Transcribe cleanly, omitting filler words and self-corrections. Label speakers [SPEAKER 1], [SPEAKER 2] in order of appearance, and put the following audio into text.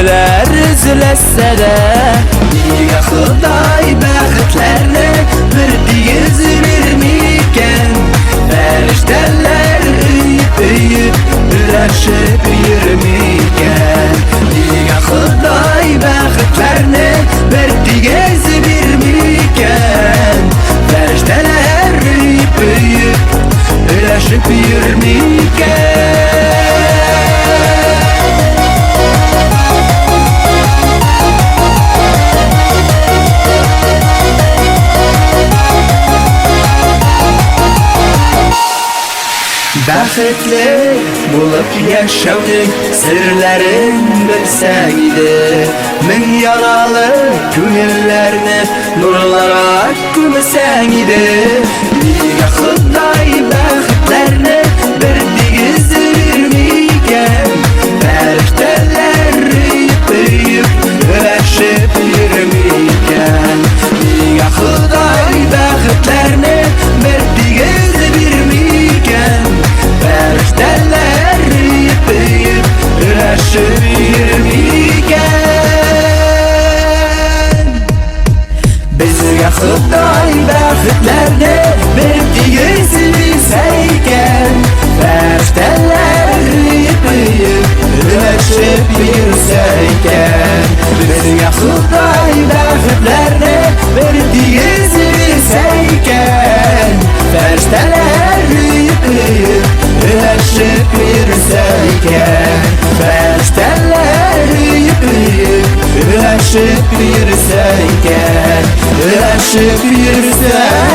[SPEAKER 1] Ömürler üzülese de Niye Xuday bəxtlərni bir digiz vermiken Fəriştələr öyüp üləşib yürümiken Niye Xuday bəxtlərni bir digiz vermiken Fəriştələr öyüp üləşib yürümiken Bəxtli bulup yaşavning sirlərin bilsəng idi Min yaralı könüllərini nurlara gömsəng idi Niyə Xuday bəxtlərini bir digiz vermiken Fəriştələr öyüp üləşib yürümiken Niyə Xuday bəxtlərini bir digiz vermiken Fəriştələr öyüp üləşib yürümiken Bizə Xuday bəxtlərini verdiyiz bilsəyken Fəriştələr öyüp üləşib yürüsəyken Bizə Xuday bəxtlərini verdiyiz bilsəyken Fəriştələr öyüp üləşib yürüsəyken Fəriştələr öyüp üləşib yürüsəyken Üləşib yürüsəyken